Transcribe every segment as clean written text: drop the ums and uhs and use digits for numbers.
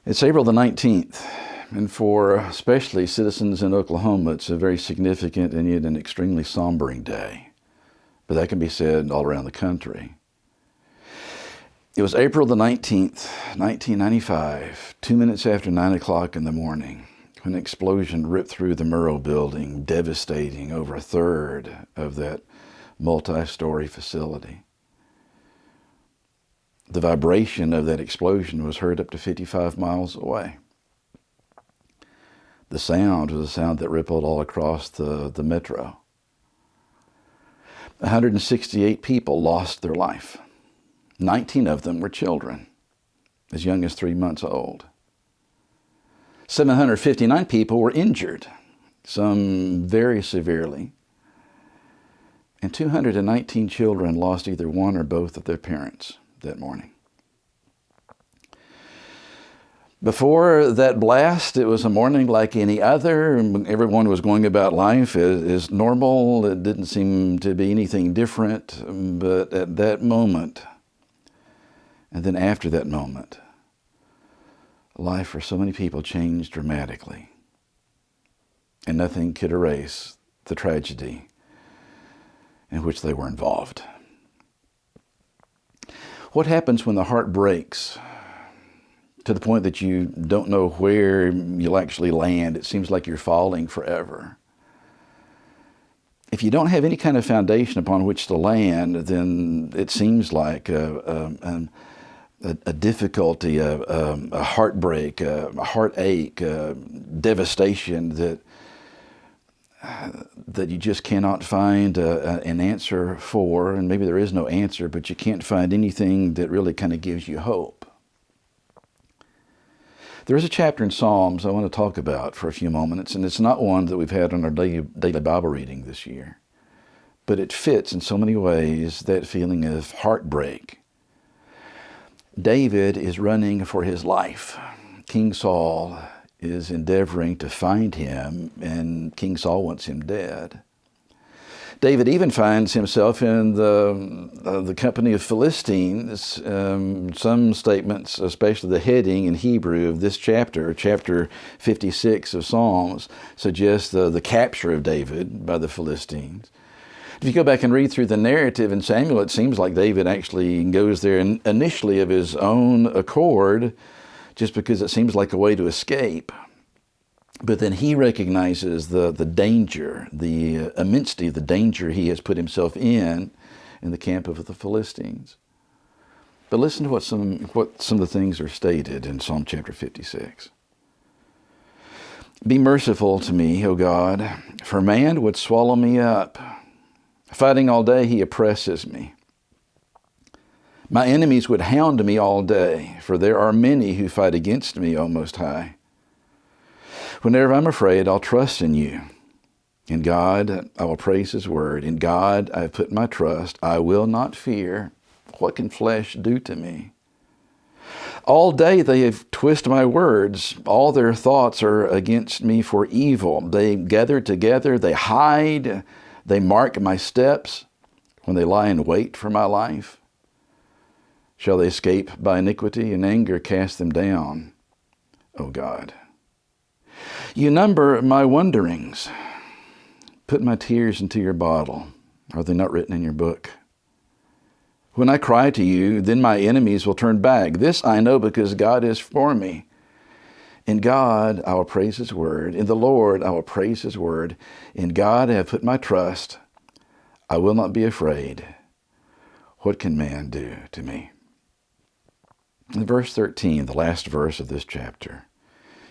It's April the 19th, and for especially citizens in Oklahoma, it's a very significant and yet an extremely sombering day. But that can be said all around the country. It was April the 19th, 1995, 2 minutes after 9 o'clock in the morning, when an explosion ripped through the Murrow building, devastating over a third of that multi-story facility. The vibration of that explosion was heard up to 55 miles away. The sound was a sound that rippled all across the metro. 168 people lost their life. 19 of them were children, as young as 3 months old. 759 people were injured, some very severely. And 219 children lost either one or both of their parents that morning. Before that blast, it was a morning like any other. Everyone was going about life as normal. It didn't seem to be anything different. But at that moment, and then after that moment, life for so many people changed dramatically. And nothing could erase the tragedy in which they were involved. What happens when the heart breaks to the point that you don't know where you'll actually land? It seems like you're falling forever. If you don't have any kind of foundation upon which to land, then it seems like a difficulty, a heartbreak, a heartache, devastation that you just cannot find an answer for. And maybe there is no answer, but you can't find anything that really kind of gives you hope. There is a chapter in Psalms I want to talk about for a few moments, and it's not one that we've had on our daily Bible reading this year. But it fits in so many ways that feeling of heartbreak. David is running for his life. King Saul is endeavoring to find him, and King Saul wants him dead. David even finds himself in the company of Philistines. Some statements, especially the heading in Hebrew of this chapter, chapter 56 of Psalms, suggest the capture of David by the Philistines. If you go back and read through the narrative in Samuel, it seems like David actually goes there initially of his own accord, just because it seems like a way to escape. But then he recognizes the danger, the immensity of the danger he has put himself in the camp of the Philistines. But listen to what some of the things are stated in Psalm chapter 56. Be merciful to me, O God, for man would swallow me up. Fighting all day, he oppresses me. My enemies would hound me all day, for there are many who fight against me, O Most High. Whenever I'm afraid, I'll trust in you. In God, I will praise His word. In God, I have put my trust. I will not fear. What can flesh do to me? All day they have twisted my words. All their thoughts are against me for evil. They gather together. They hide. They mark my steps when they lie in wait for my life. Shall they escape by iniquity? In anger cast them down, O God. You number my wanderings. Put my tears into your bottle. Are they not written in your book? When I cry to you, then my enemies will turn back. This I know because God is for me. In God I will praise His word. In the Lord I will praise His word. In God I have put my trust. I will not be afraid. What can man do to me? In verse 13, the last verse of this chapter,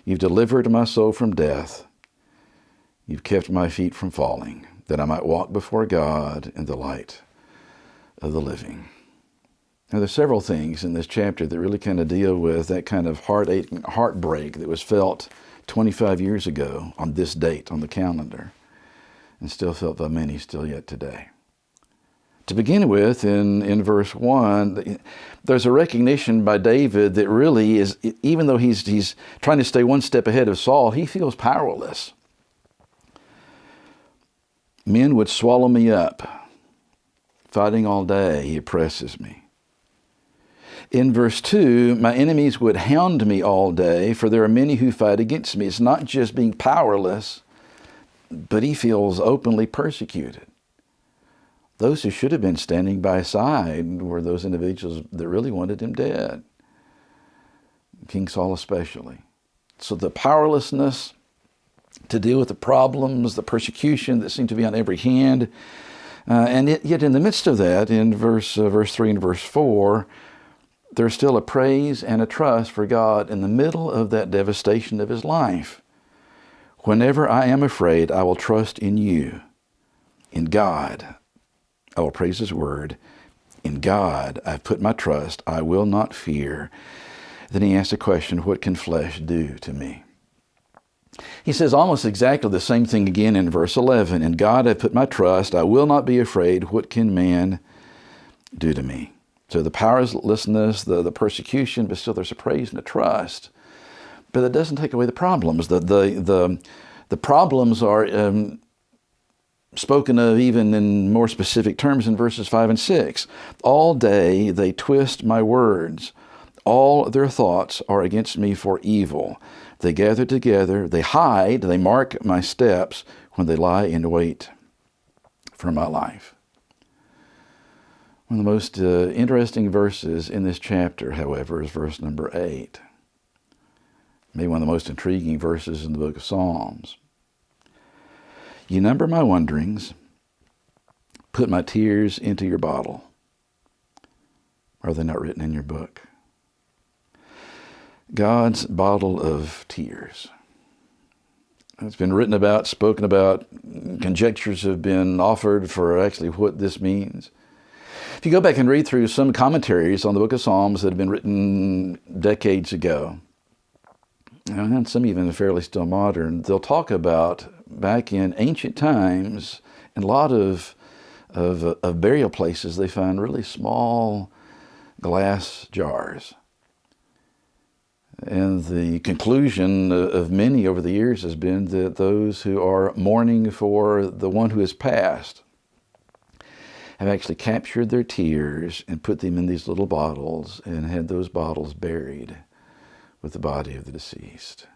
you've delivered my soul from death. You've kept my feet from falling, that I might walk before God in the light of the living. Now, there's several things in this chapter that really kind of deal with that kind of heartbreak that was felt 25 years ago on this date on the calendar, and still felt by many still yet today. To begin with, in verse 1, there's a recognition by David that really is, even though he's trying to stay one step ahead of Saul, he feels powerless. Men would swallow me up. Fighting all day, he oppresses me. In verse 2, my enemies would hound me all day, for there are many who fight against me. It's not just being powerless, but he feels openly persecuted. Those who should have been standing by his side were those individuals that really wanted him dead. King Saul especially. So the powerlessness to deal with the problems, the persecution that seemed to be on every hand, and yet in the midst of that, in verse 3 and verse 4, there's still a praise and a trust for God in the middle of that devastation of his life. Whenever I am afraid, I will trust in you, in God. I will praise his word. In God, I've put my trust. I will not fear. Then he asks the question, what can flesh do to me? He says almost exactly the same thing again in verse 11. In God, I've put my trust. I will not be afraid. What can man do to me? So the powerlessness, the persecution, but still there's a praise and a trust. But that doesn't take away the problems. The problems are spoken of even in more specific terms in verses 5 and 6. All day they twist my words. All their thoughts are against me for evil. They gather together, they hide, they mark my steps when they lie in wait for my life. One of the most interesting verses in this chapter, however, is verse number 8. Maybe one of the most intriguing verses in the book of Psalms. You number my wanderings, put my tears into your bottle. Are they not written in your book? God's bottle of tears. It's been written about, spoken about, conjectures have been offered for actually what this means. If you go back and read through some commentaries on the book of Psalms that have been written decades ago, and some even fairly still modern, they'll talk about back in ancient times, in a lot of burial places, they find really small glass jars. And the conclusion of many over the years has been that those who are mourning for the one who has passed have actually captured their tears and put them in these little bottles and had those bottles buried with the body of the deceased.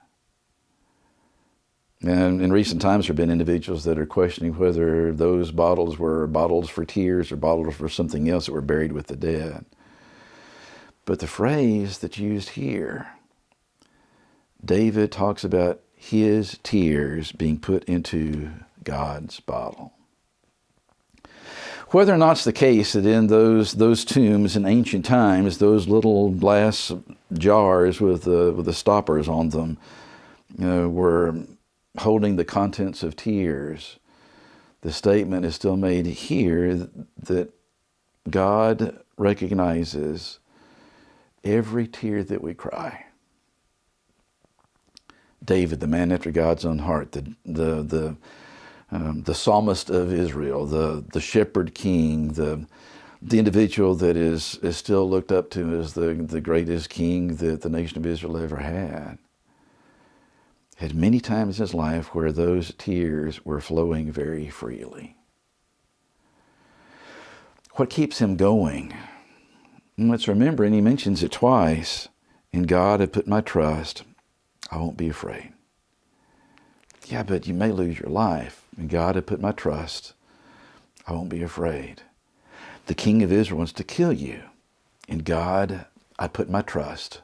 And in recent times there have been individuals that are questioning whether those bottles were bottles for tears or bottles for something else that were buried with the dead. But the phrase that's used here, David talks about his tears being put into God's bottle. Whether or not it's the case that in those tombs in ancient times, those little glass jars with the stoppers on them, were holding the contents of tears, the statement is still made here that God recognizes every tear that we cry. David, the man after God's own heart, the psalmist of Israel, the shepherd king, the individual that is still looked up to as the greatest king that the nation of Israel ever had many times in his life where those tears were flowing very freely. What keeps him going? And let's remember, and he mentions it twice, in God I put my trust, I won't be afraid. Yeah, but you may lose your life. In God I put my trust, I won't be afraid. The king of Israel wants to kill you. In God I put my trust,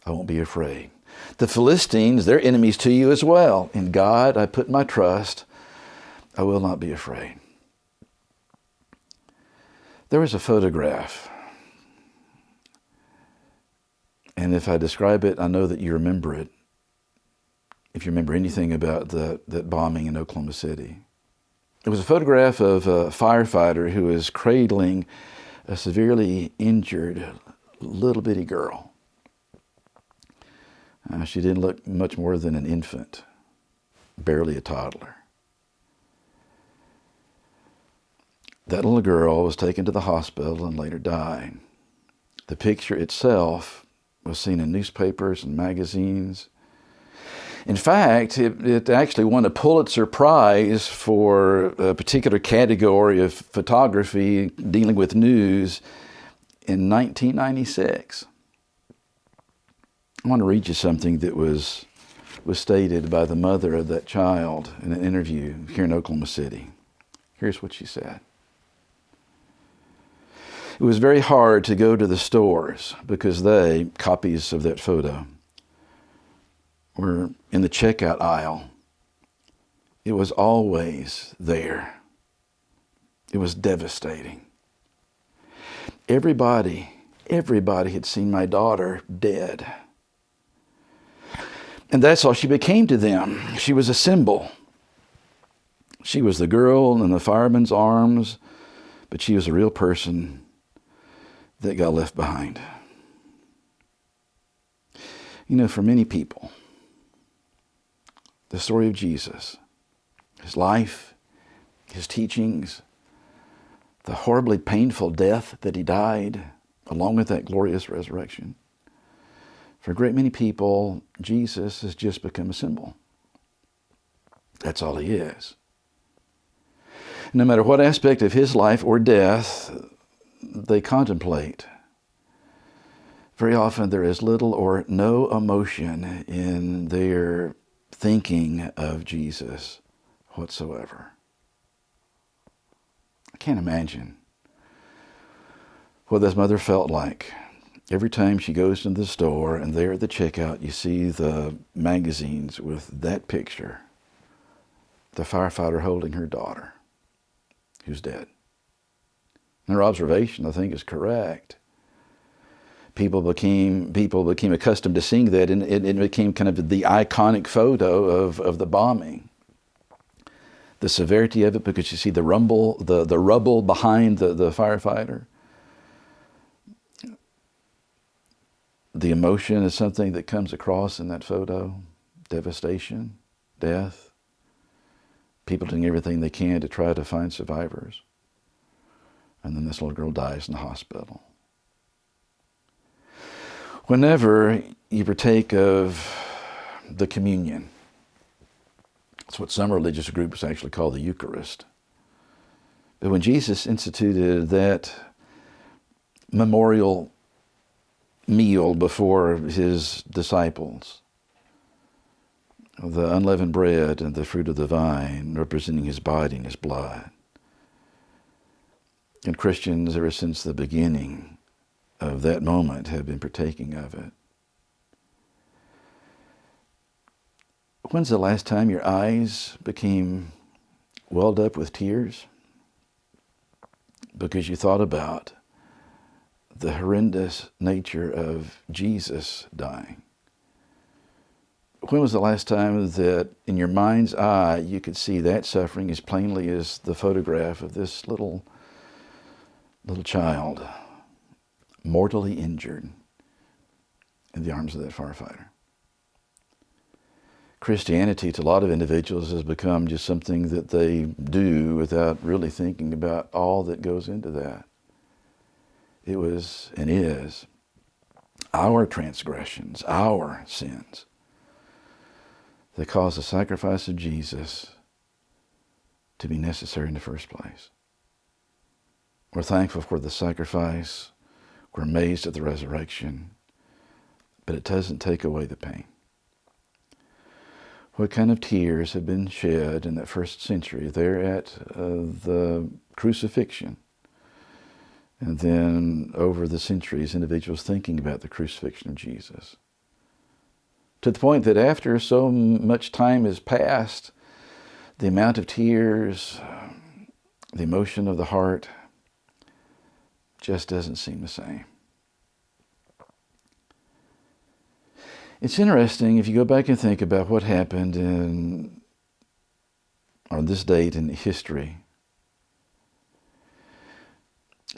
I won't be afraid. The Philistines, they're enemies to you as well. In God I put my trust, I will not be afraid. There was a photograph, and if I describe it, I know that you remember it. If you remember anything about that bombing in Oklahoma City. It was a photograph of a firefighter who was cradling a severely injured little bitty girl. She didn't look much more than an infant, barely a toddler. That little girl was taken to the hospital and later died. The picture itself was seen in newspapers and magazines. In fact, it actually won a Pulitzer Prize for a particular category of photography dealing with news. in 1996. I want to read you something that was stated by the mother of that child in an interview here in Oklahoma City. Here's what she said. It was very hard to go to the stores because copies of that photo, were in the checkout aisle. It was always there. It was devastating. Everybody had seen my daughter dead. And that's all she became to them. She was a symbol. She was the girl in the fireman's arms, but she was a real person that got left behind. You know, for many people, the story of Jesus, his life, his teachings, the horribly painful death that he died, along with that glorious resurrection. For a great many people, Jesus has just become a symbol. That's all he is. No matter what aspect of his life or death they contemplate, very often there is little or no emotion in their thinking of Jesus whatsoever. I can't imagine what this mother felt like every time she goes into the store and there at the checkout you see the magazines with that picture, the firefighter holding her daughter who's dead. And her observation, I think, is correct. People became accustomed to seeing that, and it became kind of the iconic photo of the bombing. The severity of it, because you see the rubble behind the firefighter. The emotion is something that comes across in that photo. Devastation, death, people doing everything they can to try to find survivors. And then this little girl dies in the hospital. Whenever you partake of the communion, it's what some religious groups actually call the Eucharist. But when Jesus instituted that memorial meal before his disciples, the unleavened bread and the fruit of the vine representing his body and his blood. And Christians, ever since the beginning of that moment, have been partaking of it. When's the last time your eyes became welled up with tears because you thought about the horrendous nature of Jesus dying? When was the last time that in your mind's eye you could see that suffering as plainly as the photograph of this little child mortally injured in the arms of that firefighter? Christianity, to a lot of individuals, has become just something that they do without really thinking about all that goes into that. It was and is our transgressions, our sins, that caused the sacrifice of Jesus to be necessary in the first place. We're thankful for the sacrifice. We're amazed at the resurrection. But it doesn't take away the pain. What kind of tears have been shed in that first century there at the crucifixion? And then over the centuries, individuals thinking about the crucifixion of Jesus. To the point that after so much time has passed, the amount of tears, the emotion of the heart, just doesn't seem the same. It's interesting if you go back and think about what happened on this date in history.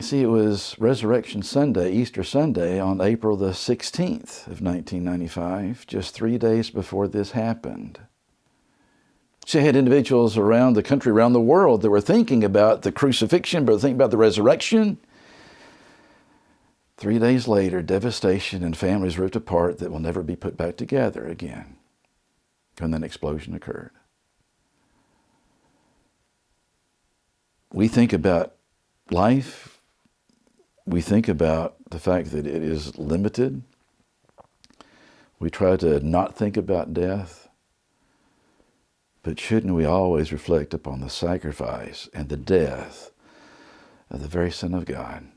See, it was Resurrection Sunday, Easter Sunday, on April the 16th of 1995, just 3 days before this happened. So you had individuals around the country, around the world, that were thinking about the crucifixion, but thinking about the resurrection. 3 days later, devastation and families ripped apart that will never be put back together again when that explosion occurred. We think about life we think about the fact that it is limited. We try to not think about death. But shouldn't we always reflect upon the sacrifice and the death of the very Son of God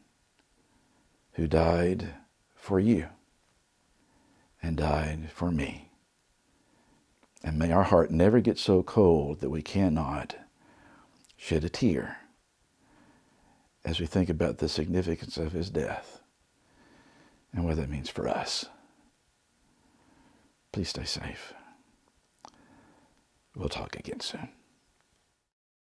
who died for you and died for me? And may our heart never get so cold that we cannot shed a tear as we think about the significance of his death and what that means for us. Please stay safe. We'll talk again soon.